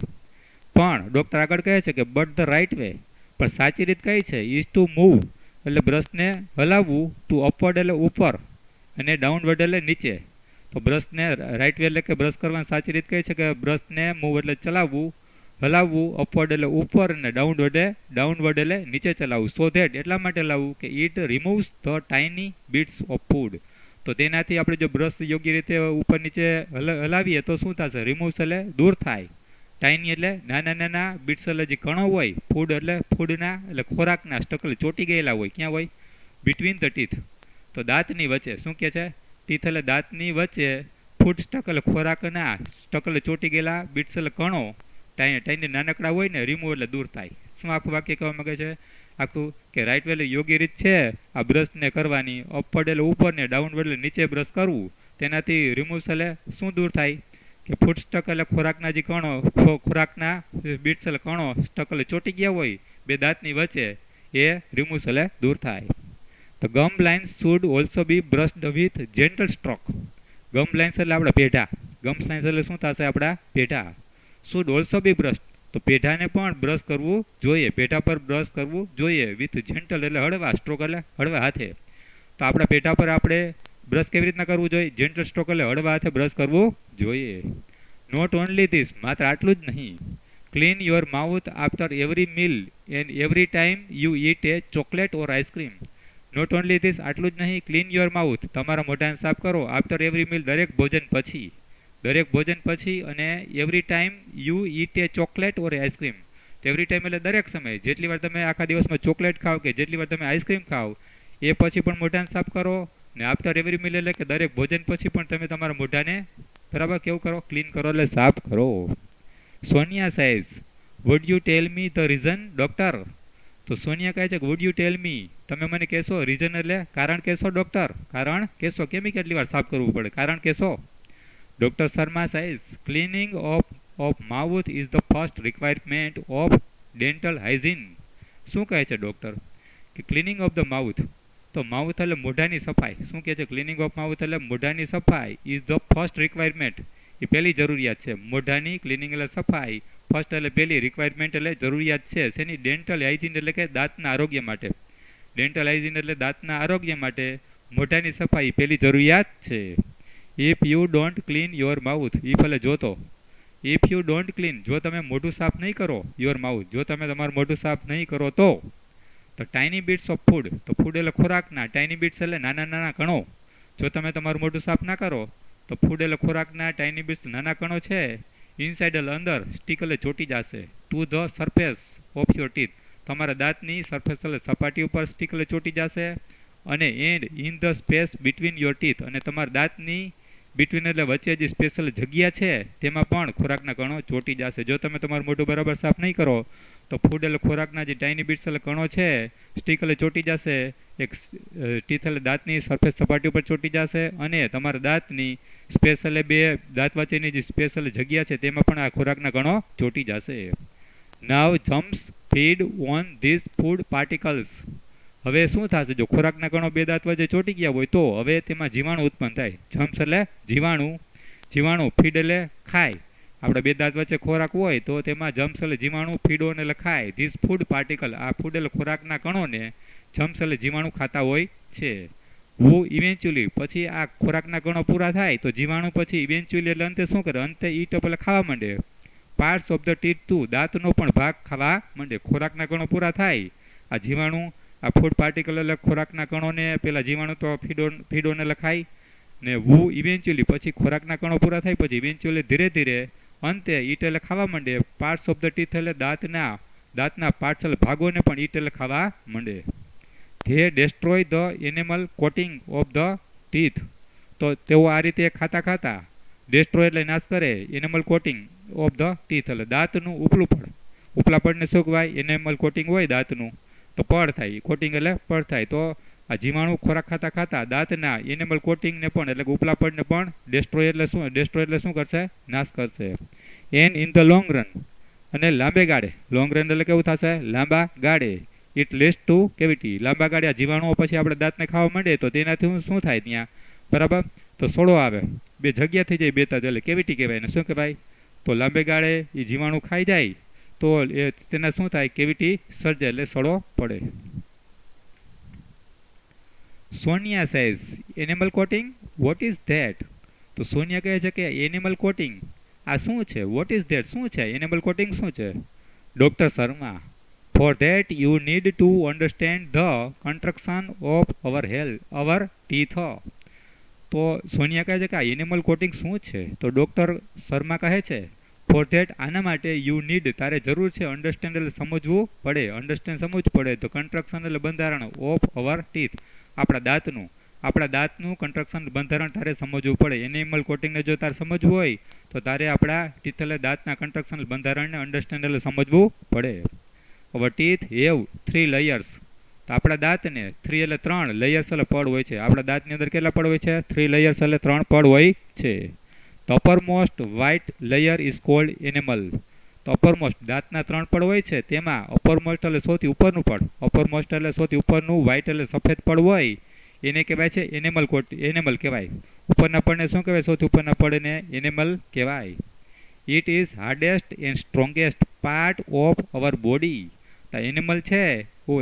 પણ ડૉક્ટર આગળ કહે છે કે બટ ધ રાઇટ વે, પણ સાચી રીત કઈ છે, ઇઝ ટુ મૂવ એટલે બ્રશને હલાવવું, ટુ અપવર્ડ એટલે ઉપર, અને ડાઉનવર્ડ એટલે નીચે. તો બ્રશને રાઇટ વે એટલે કે બ્રશ કરવાની સાચી રીત કઈ છે કે બ્રશને મૂવ એટલે ચલાવવું, હલાવવું, અપવર્ડ એટલે ઉપર, અને ડાઉનવર્ડ એટલે નીચે ચલાવવું. સો ધેટ એટલા માટે લાવવું કે it removes the tiny bits of food. તો તેનાથી આપણે જો બ્રશ યોગ્ય રીતે ઉપર નીચે હલાવીએ તો શું થશે, રિમૂવ્સ એટલે દૂર થાય, ટાઇની એટલે નાના બીટ્સ એટલે જે કણો હોય, ફૂડ એટલે ફૂડના એટલે ખોરાકના સ્ટકલ ચોટી ગયેલા હોય, ક્યાં હોય, બિટવીન ધ ટીથ. તો દાંતની વચ્ચે, શું કહે છે, ટીથ એટલે દાંતની વચ્ચે, ફૂડ સ્ટક એટલે ખોરાકના સ્ટકલ ચોટી ગયેલા બીટ્સ એટલે કણો, ટાઈની નાનકડા હોય ને, રિમૂવ એટલે દૂર થાય. શું આખું વાક્ય કહેવા માંગે છે, આખું કે રાઇટ વે યોગ્ય રીત છે આ બ્રશને કરવાની, અપવર્ડ એટલે ઉપર ને ડાઉનવર્ડ એટલે નીચે બ્રશ કરવું, તેનાથી રિમૂવ્સ એટલે શું દૂર થાય કે ફૂડ સ્ટક એટલે ખોરાકના જે કણો, ખોરાકના બીટ્સ એટલે કણો સ્ટક એટલે ચોટી ગયા હોય બે દાંતની વચ્ચે, એ રિમૂવ્સ એટલે દૂર થાય. તો gum lines should also be brushed with gentle stroke. Gum lines એટલે આપણા પેઢા, ગમ લાઇન્સ એટલે શું થશે આપણા પેઢા. શુડ ઓલ્સો બી બ્રશ, તો પેઢાને પણ બ્રશ કરવું જોઈએ, પેઢા પર બ્રશ કરવું જોઈએ, વિથ જેન્ટલ એટલે હળવા, સ્ટ્રોક એટલે હળવા હાથે. તો આપણા પેઢા પર આપણે બ્રશ કેવી રીતના કરવું જોઈએ? જેન્ટલ સ્ટ્રોક એટલે હળવા હાથે બ્રશ કરવું જોઈએ. નોટ ઓનલી ધીસ, માત્ર આટલું જ નહીં. Clean your mouth after every meal and every time you eat a chocolate or ice cream. Not only this, આટલું જ નહીં. ક્લીન યોર માઉથ, તમારા મોઢાને સાફ કરો. આફ્ટર એવરી મીલ, દરેક ભોજન પછી. દરેક ભોજન પછી. અને every time you eat a chocolate or ice cream. Every time એટલે દરેક સમયે. જેટલી વાર તમે આખા દિવસમાં ચોકલેટ ખાઓ કે જેટલી વાર તમે આઈસ્ક્રીમ ખાઓ એ પછી પણ મોઢાને સાફ કરો. ને આફ્ટર એવરી મીલ એટલે કે દરેક ભોજન પછી પણ તમે તમારા મોઢાને બરાબર કેવું કરો? ક્લીન કરો એટલે સાફ કરો. Sonia says, wood you tell me the reason doctor? તો સોનિયા કહે છે કે વુડ યુ ટેલ મી, તમે મને કહેશો. રીઝન એટલે કારણ કહેશો ડોક્ટર? કારણ કહેશો. કેમ કેટલી વાર સાફ કરવું પડે? કારણ કહેશો. Doctor Sharma says, cleaning of mouth is the first requirement of dental hygiene. શું કહે છે ડોક્ટર? કે ક્લીનિંગ ઓફ ધ માઉથ, તો માઉથ એટલે મોઢાની સફાઈ. શું કહે છે? ક્લીનિંગ ઓફ માઉથ એટલે મોઢાની સફાઈ ઇઝ ધ ફર્સ્ટ રિક્વાયરમેન્ટ, એ પહેલી જરૂરિયાત છે. મોઢાની ક્લીનિંગ એટલે સફાઈ, ફર્સ્ટ એટલે પહેલી, રિક્વાયરમેન્ટ એટલે જરૂરિયાત છે. શેની? ડેન્ટલ હાઇજીન એટલે કે દાંતના આરોગ્ય માટે. ડેન્ટલ હાઇજીન એટલે દાંતના આરોગ્ય માટે મોઢાની સફાઈ પહેલી જરૂરિયાત છે. If you don't clean your mouth, if એટલે જોતો. ઇફ યુ ડોન્ટ ક્લીન, જો તમે મોઢું સાફ નહીં કરો, યોર માઉથ, જો તમે તમારું મોઢું સાફ નહીં કરો તો ટાઇની બીટ્સ ઓફ ફૂડ, તો ફૂડ એટલે ખોરાકના, ટાઇની બીટ્સ એટલે નાના નાના કણો. જો તમે તમારું મોઢું સાફ ના કરો તો ફૂડ એટલે ખોરાકના ટાઇની બીટ્સ નાના કણો છે ઇનસાઇડ એટલે અંદર, સ્ટીક એટલે ચોટી જશે. To the surface of your teeth, તમારા દાંતની સરફેસ એટલે સપાટી ઉપર સ્ટીક એટલે ચોટી જશે. અને and in the space between your teeth, અને તમારા દાંતની બિટવીન એટલે વચ્ચે જે સ્પેશિયલ જગ્યા છે તેમાં પણ ખોરાકના કણો ચોટી જશે. જો તમે તમારું મોઢું બરાબર સાફ નહીં કરો તો ફૂડ એટલે ખોરાકના જે ટાઇની બીટ્સ એટલે કણો છે સ્ટીક એટલે ચોટી જશે. એક ટીથ એટલે દાંતની સરફેસ સપાટી ઉપર ચોટી જશે. અને તમારા દાંતની સ્પેસ એટલે બે દાંત વચ્ચેની જે સ્પેશિયલ જગ્યા છે તેમાં પણ આ ખોરાકના કણો ચોટી જશે. Now germs feed on this food particles. હવે શું થશે? જો ખોરાકના કણો બે દાંત વચ્ચે ચોટી ગયા હોય તો હવે તેમાં જીવાણુ ઉત્પન્ન થાય. જમ્પ્સ એટલે જીવાણુ, જીવાણુ. ફીડ એટલે ખાય. આપણે બે દાંત વચ્ચે ખોરાક હોય તો તેમાં જમ્પ્સ એટલે જીવાણુ, ફીડ ઓન એટલે ખાય. ધીસ ફૂડ પાર્ટિકલ, આ ફૂડ એટલે ખોરાકના કણોને જમ્પ્સ એટલે જીવાણુ ખાતા હોય છે. વુ ઇવેન્ચ્યુઅલી, પછી આ ખોરાકના કણો પૂરા થાય તો જીવાણુ પછી ઇવેન્ચ્યુઅલી એટલે અંતે શું કરે? અંતે ઈટ અપ એટલે ખાવા માંડે. Parts of the teeth too, દાંતનો પણ ભાગ ખાવા માંડે. ખોરાકના કણો પૂરા થાય, આ જીવાણુ, આ ફૂડ પાર્ટિકલ એટલે ખોરાકના કણોને પેલા જીવાણુ તો ફીડોને એટલે ખાય. ને વુ ઇવેન્ચ્યુઅલી, પછી ખોરાકના કણો પૂરા થાય પછી ઇવેન્ચ્યુઅલી ધીરે ધીરે અંતે ઈટ એટલે ખાવા માંડે. પાર્ટ્સ ઓફ ધ ટીથ એટલે દાંતના પાર્ટ્સ એટલે ભાગોને પણ ઈટ એટલે ખાવા માંડે. They destroy the animal coating of the teeth, તો તેઓ આ રીતે ખાતા ખાતા ડેસ્ટ્રોય એટલે નાશ કરે. Animal coating of the teeth એટલે દાંતનું ઉપલું પડ. ઉપલા પડને શું કહેવાય? એનિમલ કોટિંગ હોય દાંતનું તો પડ થાય, કોટિંગ એટલે પડ થાય. તો આ જીવાણુ ખોરાક ખાતા ખાતા દાંતના એનિમલ કોટિંગને પણ એટલે કે ઉપલા પડને પણ ડેસ્ટ્રોય એટલે શું કરશે? નાશ કરશે. And in the long run, અને લાંબે ગાળે. લોંગ રન એટલે કેવું થશે? લાંબા ગાળે. ઇટ લીડ્સ ટુ કેવિટી, લાંબા ગાળે આ જીવાણુઓ પછી આપણે દાંતને ખાવા માંડે તો તેનાથી શું થાય? ત્યાં બરાબર તો સડો આવે, બે જગ્યા થઈ જાય, બે તાજ એટલે કેવિટી કહેવાય ને. શું કહેવાય? તો લાંબે ગાળે એ જીવાણુ ખાઈ જાય તો એ તેના શું થાય? કેવિટી સર્જાય એટલે સડો પડે. Sonia says, animal coating what is that? તો સોનિયા કહે છે કે એનિમલ કોટિંગ આ શું છે? વોટ ઇઝ ધેટ, શું છે? એનિમલ કોટિંગ શું છે? Doctor Sharma, for that you need to understand the construction of our teeth. તો સોનિયા કહે છે કે આ એનિમલ કોટિંગ શું છે? તો ડોક્ટર શર્મા કહે છે ફોર ધેટ, આના માટે યુ નીડ, તારે જરૂર છે, અન્ડરસ્ટેન્ડ એટલે સમજવું પડે, અન્ડરસ્ટેન્ડ સમજવું પડે. તો કન્સ્ટ્રક્શન એટલે બંધારણ ઓફ અવર ટીથ, આપણા દાંતનું કન્સ્ટ્રક્શન બંધારણ તારે સમજવું પડે. એનિમલ કોટિંગને જો તારે સમજવું હોય તો તારે આપણા ટીથ એટલે દાંતના કન્સ્ટ્રક્શન બંધારણને અન્ડરસ્ટેન્ડ એટલે સમજવું પડે. અવર ટીથ હેવ 3 લેયર્સ, તો આપણા દાંતને 3 એટલે 3 લેયર્સ એટલે પડ હોય છે. આપણા દાંતની અંદર કેટલા પડ હોય છે? 3 લેયર્સ એટલે 3 પડ હોય છે. The uppermost white layer is called enamel. તો અપરમોસ્ટ દાંતના 3 પડ હોય છે તેમાં અપરમોસ્ટ એટલે સૌથી ઉપરનું પડ, અપરમોસ્ટ એટલે સૌથી ઉપરનું, વ્હાઇટ એટલે સફેદ પડ હોય એને કહેવાય છે એનિમલ કહેવાય. ઉપરના પડને શું કહેવાય? સૌથી ઉપરના પડને એનિમલ કહેવાય. It is hardest and strongest part of our body. તો એનિમલ છે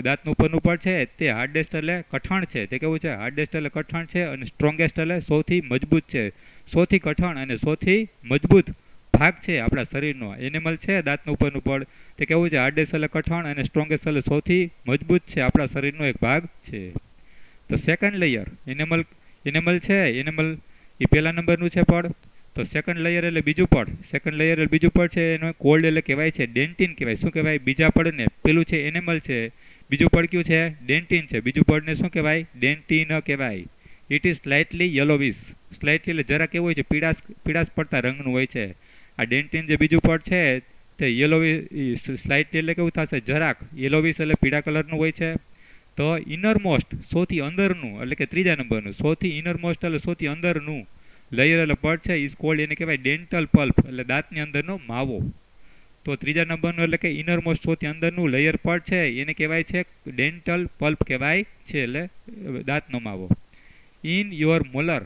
દાંતનું ઉપરનું પડ છે તે હાર્ડેસ્ટ એટલે કઠણ છે. તે કેવું છે? હાર્ડેસ્ટ એટલે કઠણ છે અને સ્ટ્રોંગેસ્ટ એટલે સૌથી મજબૂત છે. સૌથી કઠણ અને સૌથી મજબૂત ભાગ છે આપણા શરીરનો એનિમલ છે દાંતનું ઉપરનું પડ. તે કેવું છે? હાર્ડેસ્ટ એટલે કઠણ અને સ્ટ્રોંગેસ્ટ એટલે સૌથી મજબૂત છે આપણા શરીરનો એક ભાગ છે. તો સેકન્ડ લેયર એનિમલ છે. એનિમલ એ પહેલા નંબરનું છે પડ. તો સેકન્ડ લેયર એટલે બીજું પડ. સેકન્ડ લેયર એટલે બીજું પડ છે એનો કોલ્ડ એટલે કહેવાય છે ડેન્ટિન કહેવાય. શું કહેવાય? બીજા પડને. પેલું છે એનિમલ છે, બીજું પડ કયું છે? ડેન્ટિન છે. બીજું પડને શું કહેવાય? ડેન્ટિન કહેવાય. It is slightly yellowish. Slightly એટલે જરા કેવું હોય છે? પીળાશ પડતા રંગનું હોય છે. આ ડેન્ટિન જે બીજું પડ છે તે યલોવિશ સ્લાઇટલી એટલે કેવું થશે? જરાક. યલોવિશ એટલે પીળા કલરનું હોય છે. તો ઇનરમોસ્ટ સૌથી અંદરનું એટલે કે ત્રીજા નંબરનું સૌથી ઇનરમોસ્ટ એટલે સૌથી અંદરનું લેયર એટલે પડ છે ઇઝ કોલ્ડ એને કહેવાય ડેન્ટલ પલ્પ એટલે દાંતની અંદરનો માવો. તો ત્રીજા નંબરનું એટલે કે ઇનરમોસ્ટ સૌથી અંદરનું લેયર પડ છે એને કહેવાય છે ડેન્ટલ પલ્પ કહેવાય છે એટલે દાંતનો માવો. ઇન યોર મોલર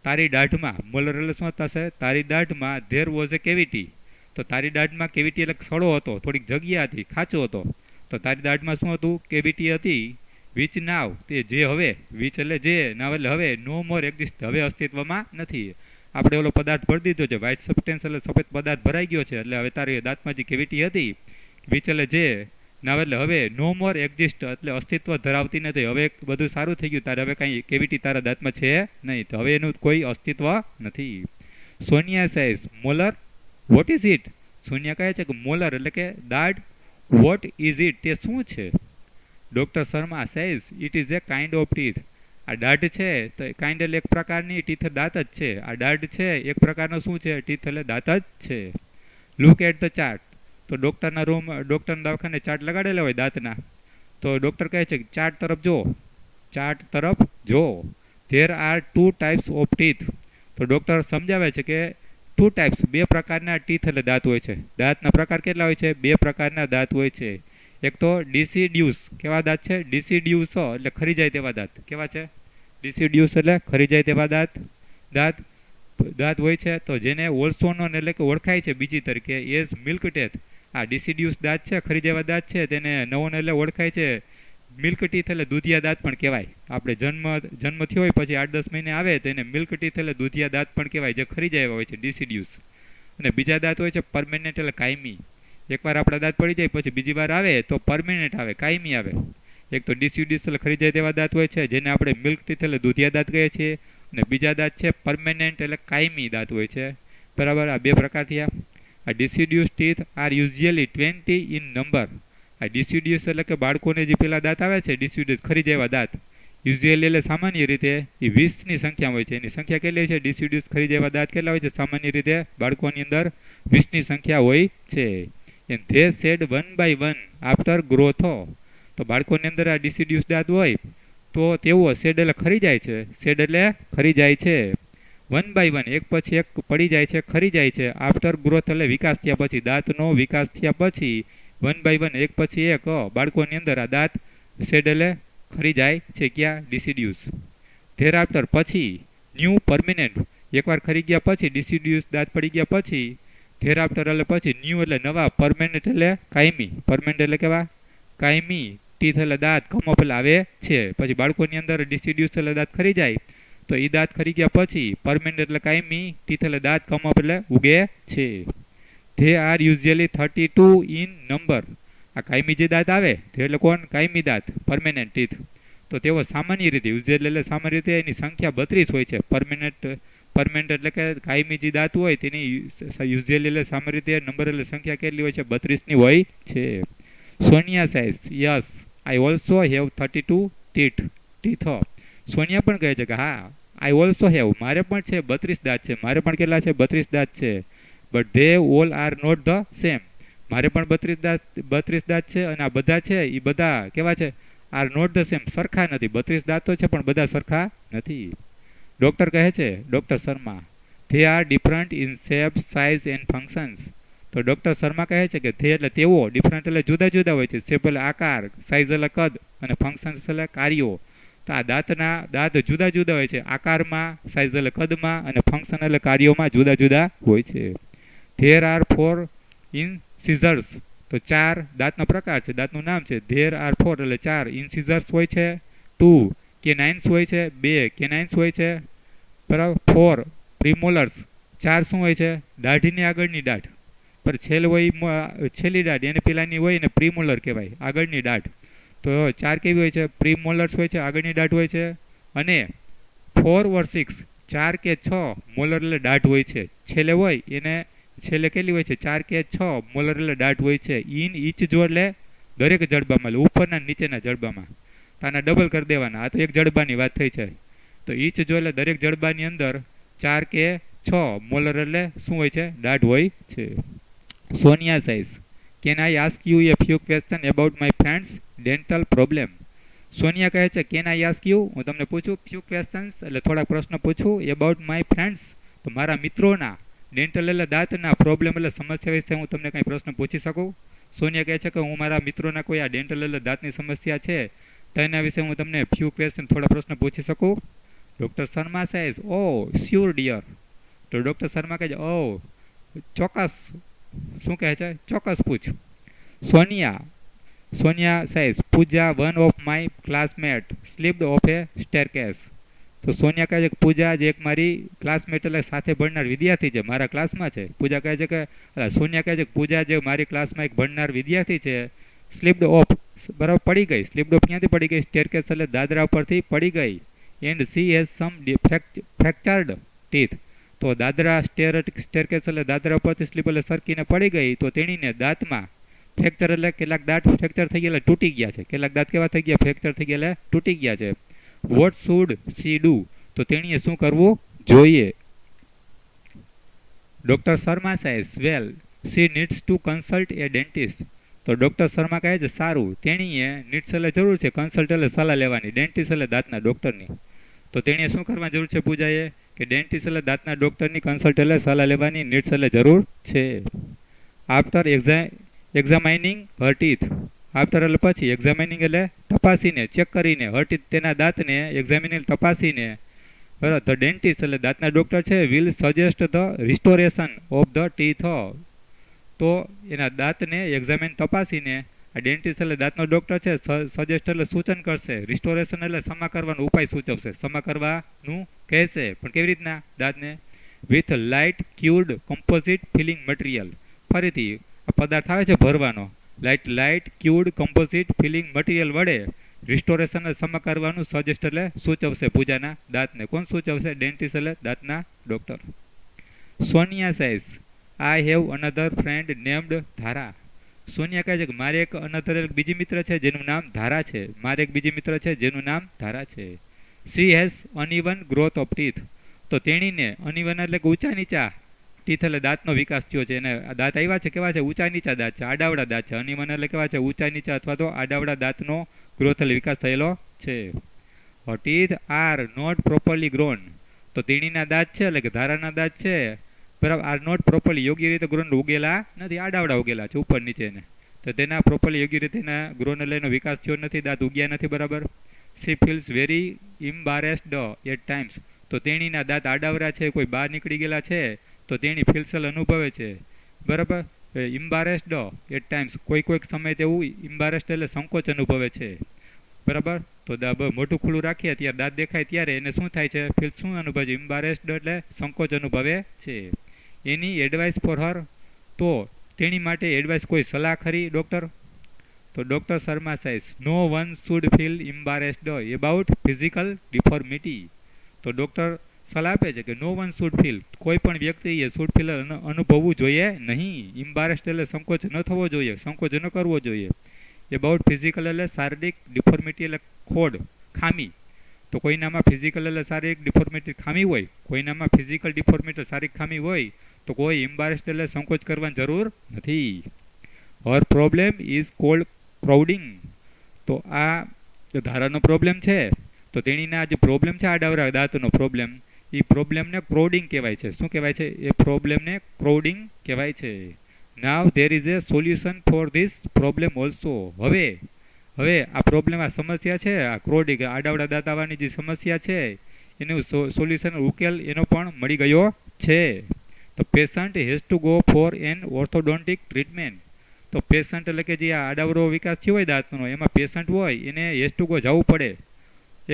તારી દાઢમાં. મોલર એટલે શું થશે? તારી દાઢમાં ધેર વોઝ એ કેવિટી. તો તારી દાઢમાં કેવિટી એટલે સડો હતો, થોડીક જગ્યા હતી, ખાંચો હતો. તો તારી દાઢમાં શું હતું? કેવિટી હતી. વિચ નાવ તે જે હવે, વિચ એટલે જે, નાવ એટલે હવે, નો મોર એક્ઝિસ્ટ હવે અસ્તિત્વમાં નથી. આપણે ઓલો પદાર્થ ભરી દીધો છે વ્હાઇટ સબસ્ટન્સ એટલે સફેદ પદાર્થ ભરાઈ ગયો છે એટલે હવે તારી દાંતમાં જે કેવિટી હતી વિચ એટલે જે, નાવ એટલે હવે, નો મોર એક્ઝિસ્ટ એટલે અસ્તિત્વ ધરાવતી નથી. હવે બધું સારું થઈ ગયું, તારે હવે કાંઈ કેવિટી તારા દાંતમાં છે નહીં, તો હવે એનું કોઈ અસ્તિત્વ નથી. Sonia says molar what is it. Sonia કહે છે કે મોલર એટલે કે દાઢ વોટ ઇઝ ઇટ તે શું છે. Doctor Sharma says it is A kind of teeth. આ દાઢ છે તો કાઇન્ડ એટલે એક પ્રકારની, ટીથ દાંત જ છે. આ દાઢ છે એક પ્રકારનો શું છે? ટીથ એટલે દાંત જ છે. Look at the chart. તો ડૉક્ટરના દવાખાને ચાર્ટ લગાડેલા હોય દાંતના. તો ડૉક્ટર કહે છે કે ચાર્ટ તરફ જો, ચાર્ટ તરફ જો. There are 2 types of teeth. તો ડૉક્ટર સમજાવે છે કે 2 ટાઈપ્સ બે પ્રકારના ટીથ એટલે દાંત હોય છે. દાંતના પ્રકાર કેટલા હોય છે? 2 પ્રકારના દાંત હોય છે. એક તો ડિસિડ્યુસ. કેવા દાંત છે? ડિસિડ્યુસ એટલે ખરી જાય તેવા દાંત. કેવા છે? ડિસિડ્યુસ એટલે ખરી જાય તેવા દાંત હોય છે. તો જેને ઓલ્સોનોન એટલે કે ઓળખાય છે બીજી તરીકે એઝ મિલ્ક ટેથ. આ ડિસિડ્યુસ દાંત છે, ખરી જેવા દાંત છે, તેને નવોન એટલે ઓળખાય છે મિલ્ક ટીથ એટલે દૂધિયા દાંત પણ કહેવાય. આપણે જન્મ થયો હોય પછી 8-10 મહિને આવે તો એને મિલ્ક ટીથ એટલે દૂધિયા દાંત પણ કહેવાય, જે ખરી જાય હોય છે ડિસિડ્યુસ. અને બીજા દાંત હોય છે પરમેનન્ટ એટલે કાયમી. એકવાર આપણા દાંત પડી જાય પછી બીજી વાર આવે તો પરમેનન્ટ આવે, કાયમી આવે. એક તો ડિસિડ્યુસ એટલે ખરી જાય તેવા દાંત હોય છે જેને આપણે મિલ્ક ટીથ એટલે દૂધિયા દાંત કહીએ છીએ. અને બીજા દાંત છે પરમેનન્ટ એટલે કાયમી દાંત હોય છે. બરાબર, આ બે પ્રકાર થયા. આ deciduous teeth are usually 20 in number. આ ડિસિડ્યુસ એટલે કે બાળકોને જે પેલા દાંત આવે છે ડિસિડ્યુસ ખરી જેવા દાંત, યુઝ્યુઅલી એટલે સામાન્ય રીતે એ 20ની સંખ્યામાં હોય છે. એની સંખ્યા કેટલી છે? ડિસિડ્યુસ ખરી જેવા દાંત કેટલા હોય છે? સામાન્ય રીતે બાળકોની અંદર 20ની સંખ્યા હોય છે. And they shed 1 by 1 after growth. તો બાળકોની અંદર આ ડિસિડ્યુસ દાંત હોય તો તેઓ શેડ એટલે ખરી જાય છે. શેડ એટલે ખરી જાય છે. 1 by 1 એક પછી એક પડી જાય છે, ખરી જાય છે. આફ્ટર ગ્રોથ એટલે વિકાસ થયા પછી, દાંતનો વિકાસ થયા પછી 1 by 1 એક પછી એક બાળકોની અંદર આ દાંત શેડ એટલે ખરી જાય છે. ક્યાં? ડિસિડ્યુસ. ધેર આફ્ટર પછી ન્યૂ પરમેનન્ટ. એકવાર ખરી ગયા પછી ડિસિડ્યુસ દાંત પડી ગયા પછી ધેર આફ્ટર એટલે પછી ન્યૂ એટલે નવા, પરમેનન્ટ એટલે કાયમી. પરમેનન્ટ એટલે કેવા? કાયમી. ટીથ એટલે દાંત કમ અપ એટલે આવે છે. પછી બાળકોની અંદર ડિસિડ્યુસ એટલે દાંત ખરી જાય તો એ દાંત ખરી ગયા પછી પરમેનન્ટ એટલે કાયમી, ટીથ એટલે દાંત કમ અપ એટલે ઉગે છે. They are usually 32 in number. આ કાયમી જે દાંત આવે તે એટલે કોણ? કાયમી દાંત, પરમેનન્ટ ટીથ. તો તેઓ સામાન્ય રીતે યુઝ્યુઅલી એટલે સામાન્ય રીતે એની સંખ્યા 32 હોય છે. પરમેનન્ટ એટલે કે કાયમી જે દાંત હોય તેની યુઝ્યુઅલી એટલે સામાન્ય રીતે નંબર એટલે સંખ્યા કેટલી હોય છે? 32ની હોય છે. Sonia size yes I also have 32 teeth. Sonia પણ કહે છે કે હા, આઈ ઓલ્સો હેવ મારે પણ છે 32 દાંત છે. મારે પણ કેટલા છે? 32 દાંત છે. But they all are not the same. મારે પણ 32 દાંત છે અને આ બધા છે એ બધા કેવા છે? આર નોટ ધ સેમ સરખા નથી. 32 દાંતો છે પણ બધા સરખા નથી. ડૉક્ટર કહે છે, doctor Sharma, they are different in shape, size and functions. તો ડૉક્ટર શર્મા કહે છે કે ધે એટલે તેઓ, ડિફરન્ટ એટલે જુદા જુદા હોય છે, શેપ એટલે આકાર, સાઇઝ એટલે કદ અને ફંક્શન્સ એટલે કાર્યો. તો આ દાંત જુદા જુદા હોય છે, આકારમાં, સાઇઝ એટલે કદમાં અને ફંક્શન એટલે કાર્યોમાં જુદા જુદા હોય છે. There are 4 in scissors. તો તો 4 દાંતનો પ્રકાર છે, દાંતનું નામ છે. ધેર આર 4 એટલે 4 ઇન્સિઝર્સ હોય છે, 2 કેનાઇન્સ હોય છે, 2 કેનાઇન્સ હોય છે, બરાબર. 4 પ્રીમોલર્સ, 4 શું હોય છે? દાઢીની આગળની દાઢ. પર છેલ્લે હોય છેલ્લી દાઢ, એને પેલાની હોય ને પ્રીમોલર કહેવાય, આગળની દાઢ. તો 4 કેવી હોય છે? પ્રીમોલર્સ હોય છે, આગળની દાઢ હોય છે. અને 4 or 6, 4 કે 6 મોલર એટલે દાઢ હોય છે. છેલ્લે હોય એને છેલ્લે કેટલી હોય છે? 4 કે 6 મોલર એટલે દાઢ હોય છે. ઇન ઈચ જો એટલે દરેક જડબામાં, ઉપરના નીચેના જડબામાં. આના ડબલ કરી દેવાના. આ તો એક જડબાની વાત થઈ છે. તો ઈચ જો એટલે દરેક જડબાની અંદર 4 કે 6 મોલર એટલે શું હોય છે? દાઢ હોય છે. Sonia size, can I ask you A few question about my friends dental problem? Sonia કહે છે કેન આઈ આસ્ક યુ, હું તમને પૂછું ફ્યુ ક્વેશ્ચન્સ એટલે થોડાક પ્રશ્ન પૂછું અબાઉટ માય ફ્રેન્ડ્સ, તો મારા મિત્રોના ડેન્ટલ એટલે દાંતના પ્રોબ્લેમ એટલે સમસ્યા વિશે હું તમને કંઈ પ્રશ્ન પૂછી શકું? સોનિયા કહે છે કે હું મારા મિત્રોના કોઈ આ ડેન્ટલ એટલે દાંતની સમસ્યા છે તો એના વિશે હું તમને ફ્યુ ક્વેશ્ચન થોડા પ્રશ્ન પૂછી શકું? Doctor Sharma says oh sure dear. તો ડૉક્ટર શર્મા કહે છે ઓ ચોક્કસ. શું કહે છે? ચોક્કસ પૂછ. Sonia says Pooja one of my classmate slipped off a staircase. તો સોનિયા કહે છે કે પૂજા જે એક મારી ક્લાસમેટ એટલે સાથે ભણનાર વિદ્યાર્થી છે, મારા ક્લાસમાં છે. પૂજા કહે છે કે સોનિયા કહે છે કે પૂજા જે મારી ક્લાસમાં એક ભણનાર વિદ્યાર્થી છે, સ્લીપ્ડ ઓફ બરાબર પડી ગઈ. સ્લીપ્ડ ઓફ ક્યાંથી પડી ગઈ? સ્ટેરકેસ એટલે દાદરા ઉપરથી પડી ગઈ. And she has some fractured teeth. તો દાદરા સ્ટેરકેસ એટલે દાદરા ઉપરથી સ્લીપ એટલે સરકીને પડી ગઈ, તો તેણીને દાંતમાં ફ્રેક્ચર એટલે કેટલાક દાંત ફ્રેક્ચર થઈ ગયા, તૂટી ગયા છે. કેટલાક દાંત કેવા થઈ ગયા? ફ્રેક્ચર થઈ ગયા, તૂટી ગયા છે. What should C do? તો તેણીએ શું કરવું જોઈએ? ડૉક્ટર શર્મા સાઈઝ વેલ સી નીડ્સ ટુ કન્સલ્ટ એ ડેન્ટિસ્ટ. તો ડૉક્ટર શર્મા કહે છે સારું, તેણીએ નીડ્સ એટલે જરૂર છે, કન્સલ્ટ એટલે સલાહ લેવાની, ડેન્ટિસ્ટ એટલે દાંતના ડૉક્ટરની. તો તેણીએ શું કરવાની જરૂર છે પૂજાએ? કે ડેન્ટિસ્ટ એટલે દાંતના ડૉક્ટરની કન્સલ્ટ એટલે સલાહ લેવાની, નીડ્સ એટલે જરૂર છે. After examining her teeth. After એટલે પછી, એક્ઝામિનિંગ એટલે તપાસીને, ચેક કરીને, હર ટીથ તેના દાંતને એક્ઝામિનિંગ તપાસીને, બરાબર. ધ ડેન્ટિસ્ટ એટલે દાંતના ડૉક્ટર છે will suggest the restoration of the teeth. તો એના દાંતને એક્ઝામિન તપાસીને આ ડેન્ટિસ્ટ એટલે દાંતનો ડૉક્ટર છે સજેસ્ટ એટલે સૂચન કરશે, રિસ્ટોરેશન એટલે સમા કરવાનો ઉપાય સૂચવશે, સમા કરવાનું કહેશે. પણ કેવી રીતના? દાંતને with light cured composite filling material. ફરીથી આ પદાર્થ આવે છે ભરવાનો, light cured composite filling material વડે રિસ્ટોરેશન સમા કરવાનું સજેસ્ટ એટલે સૂચવશે પૂજાના દાંતને. કોણ સૂચવશે? ડેન્ટિસ્ટ એટલે દાંતના doctor. Sonia says I have another friend named Dhara. Sonia કહે છે કે મારે એક અનધર બીજી મિત્ર છે જેનું નામ ધારા છે. મારે એક બીજી મિત્ર છે જેનું નામ ધારા છે. She has uneven growth of teeth. તો તેણીને અનઇવન એટલે કે ઊંચા નીચા ટીથ એટલે દાંતનો વિકાસ થયો છે. એને દાંત આવ્યા છે કેવા છે? ઊંચા નીચા દાંત છે, આડાવડા દાંત છે. અનઇવન એટલે કેવા છે? ઊંચા નીચા અથવા તો આડાવડા દાંતનો ગ્રોથ એટલે વિકાસ થયેલો છે. Teeth are not properly grown. તો તેણીના દાંત છે એટલે કે ધારાના દાંત છે, બરાબર, આર નોટ પ્રોપરલી યોગ્ય રીતે ગ્રોન ઉગેલા નથી, આડાવડા ઉગેલા છે ઉપર નીચેને. તો તેના પ્રોપરલી યોગ્ય રીતે એના ગ્રોન એટલે એનો વિકાસ થયો નથી, દાંત ઉગ્યા નથી, બરાબર. She feels very embarrassed at times. તો તેણીના દાંત આડાવડા છે, કોઈ બહાર નીકળી ગયેલા છે તો તેણી ફિલ્સલ અનુભવે છે, બરાબર. ઇમ્બારેસ્ડ એટ ટાઈમ્સ, કોઈક સમય તેવું ઇમ્બારેસ્ડ એટલે સંકોચ અનુભવે છે, બરાબર. તો મોટું ખુલ્લું રાખીએ ત્યારે દાંત દેખાય ત્યારે એને શું થાય છે? ફીલ શું અનુભવે છે? ઇમ્બારેસ્ડ એટલે સંકોચ અનુભવે છે. Any advice for her. તો તેની માટે એડવાઇસ કોઈ સલાહ ખરી ડૉક્ટર? તો doctor Sharma says no one should feel embarrassed about physical deformity. તો ડૉક્ટર સલાહ આપે છે કે નો વન શુડ ફીલ, કોઈ પણ વ્યક્તિએ શુડ ફીલ અનુભવવું જોઈએ નહીં. ઇમ્બારેસ્ડ એટલે સંકોચ ન થવો જોઈએ, સંકોચ ન કરવો જોઈએ. એબાઉટ ફિઝિકલ એટલે શારીરિક, ડિફોર્મિટી એટલે ખોડ, ખામી. તો કોઈનામાં ફિઝિકલ એટલે શારીરિક ડિફોર્મિટી ખામી હોય, કોઈનામાં ફિઝિકલ ડિફોર્મિટી શારીરિક ખામી હોય તો કોઈ ઇમ્બારેસ્ડ એટલે સંકોચ કરવાની જરૂર નથી. હર પ્રોબ્લેમ ઇઝ કોલ્ડ ક્રાઉડિંગ. તો આ ધારાનો પ્રોબ્લેમ છે તો તેણીના જે પ્રોબ્લેમ છે આડાવડા દાંતનો પ્રોબ્લેમ, એ પ્રોબ્લેમને ક્રાઉડિંગ કહેવાય છે. શું કહેવાય છે? એ પ્રોબ્લેમને ક્રાઉડિંગ કહેવાય છે. Now there is a solution for this problem also. હવે આ પ્રોબ્લેમ, આ સમસ્યા છે, આ ક્રાઉડિંગ આડાવડા દાંત આવવાની જે સમસ્યા છે એનું સોલ્યુશન ઉકેલ એનો પણ મળી ગયો છે. તો patient has to go for an orthodontic treatment. તો તો પેશન્ટ એટલે કે જે આ આડાવડો વિકાસ થયો હોય દાંતનો એમાં પેશન્ટ હોય એને હેસ્ટુકો જવું પડે.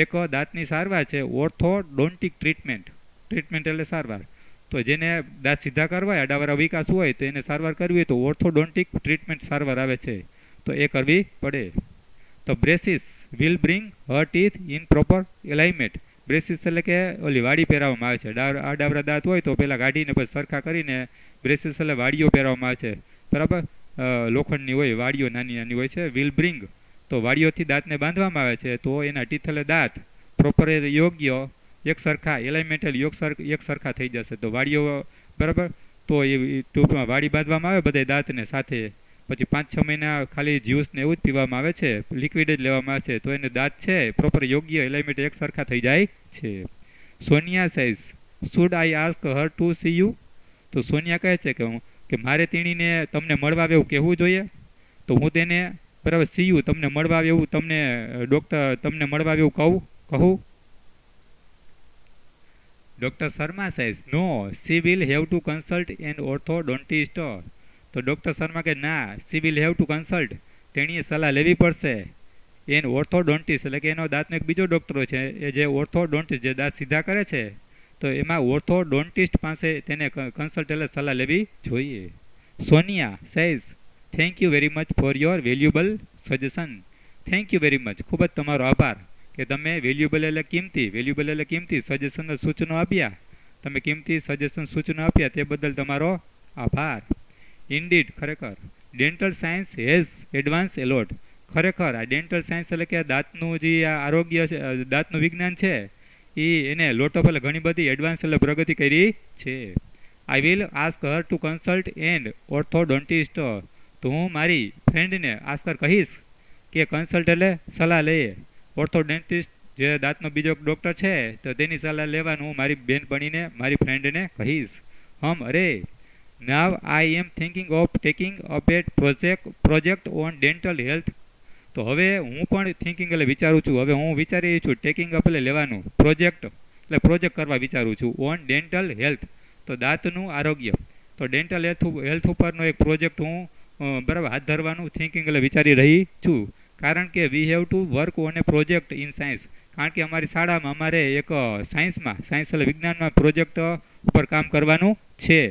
એક દાંતની સારવાર છે ઓર્થોડોન્ટિક ટ્રીટમેન્ટ. ટ્રીટમેન્ટ એટલે સારવાર. તો જેને દાંત સીધા કરવા હોય આડાવડા વિકાસ હોય તો એને સારવાર કરવી હોય તો ઓર્થોડોન્ટિક ટ્રીટમેન્ટ સારવાર આવે છે, તો એ કરવી પડે. તો braces will bring her teeth in proper alignment. Braces એટલે કે ઓલી વાડી પહેરાવવામાં આવે છે. આડાવડા દાંત હોય તો પહેલાં કાઢીને પછી સરખા કરીને બ્રેસિસ એટલે વાડીઓ પહેરાવવામાં આવે છે, બરાબર. લોખંડની હોય, વાડીઓ નાની નાની હોય છે. વિલ બ્રિંગ તો વાડીઓથી દાંતને બાંધવામાં આવે છે તો એના ટીથ એટલે દાંત પ્રોપર યોગ્ય એક સરખા એલાઇનમેન્ટલ એક સરખા થઈ જશે. તો વાડીઓ બરાબર, તો એ ટૂંકમાં વાડી બાંધવામાં આવે બધા દાંતને સાથે. પછી 5-6 મહિના ખાલી જ્યુસ ને એવું જ પીવામાં આવે છે, લિક્વિડ જ લેવામાં આવે છે, તો એને દાંત છે પ્રોપર યોગ્ય એલાઇનમેન્ટ એક સરખા થઈ જાય છે. Sonia says should I ask her to see you. તો સોનિયા કહે છે કે મારે તેણીને તમને મળવા આવે એવું કહેવું જોઈએ. તો હું તેને બરાબર સી યુ તમને મળવા આવે એવું ડૉક્ટર તમને મળવા આવે એવું કહું. Doctor Sharma says no she will have to consult an orthodontist. તો ડૉક્ટર શર્મા કે ના, she will have to consult તેણીએ સલાહ લેવી પડશે એન ઓર્થોડોન્ટિસ્ટ એટલે કે એનો દાંતનો એક બીજો ડૉક્ટર છે એ જે ઓર્થોડોન્ટિસ્ટ જે દાંત સીધા કરે છે તો એમાં ઓર્થોડોન્ટિસ્ટ પાસે તેને કન્સલ્ટ એટલે સલાહ લેવી જોઈએ. Sonia says thank you very much for your valuable suggestion. Thank you very much, ખૂબ જ તમારો આભાર કે તમે વેલ્યુબલ એટલે કિંમતી સજેશન સૂચનો આપ્યા. તમે કિંમતી સજેશન સૂચનો આપ્યા તે બદલ તમારો આભાર. ઇનડીડ ખરેખર dental science has advance allot. ખરેખર આ ડેન્ટલ સાયન્સ એટલે કે દાંતનું જે આરોગ્ય છે, દાંતનું વિજ્ઞાન છે એને લોટોપ એટલે ઘણી બધી એડવાન્સ એટલે પ્રગતિ કરી છે. I will ask her to consult and orthodontist. તો હું મારી ફ્રેન્ડને આસ્કર કહીશ કે કન્સલ્ટ એટલે સલાહ લઈએ. ઓર્થોડોન્ટિસ્ટ જે દાંતનો બીજો ડૉક્ટર છે તો તેની સલાહ લેવાનું હું મારી બહેનપણીને મારી ફ્રેન્ડને કહીશ. અરે now I am thinking of taking up at project on dental health. તો હવે હું પણ થિંકિંગ એટલે વિચારું છું, હવે હું વિચારી રહી છું ટેકિંગ અપ એટલે લેવાનું, પ્રોજેક્ટ એટલે પ્રોજેક્ટ કરવા વિચારું છું ઓન ડેન્ટલ હેલ્થ તો દાંતનું આરોગ્ય. તો ડેન્ટલ હેલ્થ ઉપરનો એક પ્રોજેક્ટ હું બરાબર હાથ ધરવાનું થિંકિંગ એટલે વિચારી રહી છું. કારણ કે we have to work on A project in science. કારણ કે અમારી શાળામાં અમારે એક સાયન્સ એટલે વિજ્ઞાનમાં પ્રોજેક્ટ ઉપર કામ કરવાનું છે.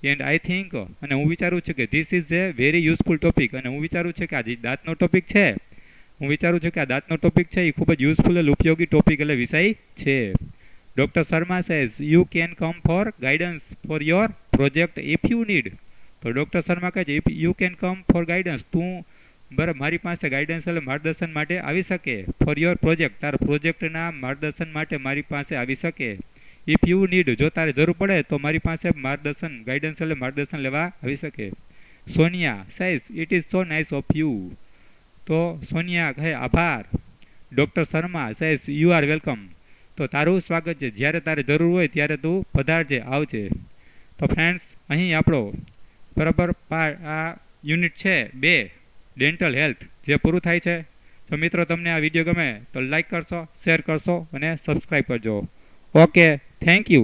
એન્ડ આઈ થિંક અને હું વિચારું છું કે this is A very useful topic. અને હું વિચારું છું કે આ જે દાંતનો ટોપિક છે એ ખૂબ જ યુઝફુલ એટલે ઉપયોગી ટોપિક એટલે વિષય છે. Doctor Sharma says you can come for guidance for your project if you need. તો ડૉક્ટર શર્મા કહે છે if you can come for guidance, તું બરાબર મારી પાસે ગાઈડન્સ એટલે માર્ગદર્શન માટે આવી શકે. ફોર યોર પ્રોજેક્ટ, તારા પ્રોજેક્ટના માર્ગદર્શન માટે મારી પાસે આવી શકે. ઇફ યુ નીડ, જો તારે જરૂર પડે તો મારી પાસે ગાઈડન્સ એટલે માર્ગદર્શન લેવા આવી શકે. Sonia says it is so nice of you. તો સોનિયા કહે આભાર. Doctor Sharma says you are welcome. તો તારું સ્વાગત છે, જ્યારે તારે જરૂર હોય ત્યારે તું પધારજે, આવજે. તો ફ્રેન્ડ્સ અહીં આપણો બરાબર આ યુનિટ છે 2 ડેન્ટલ હેલ્થ જે પૂરું થાય છે. તો મિત્રો તમને આ વિડીયો ગમે તો લાઈક કરશો, શેર કરશો અને સબસ્ક્રાઈબ કરજો. Okay, thank you.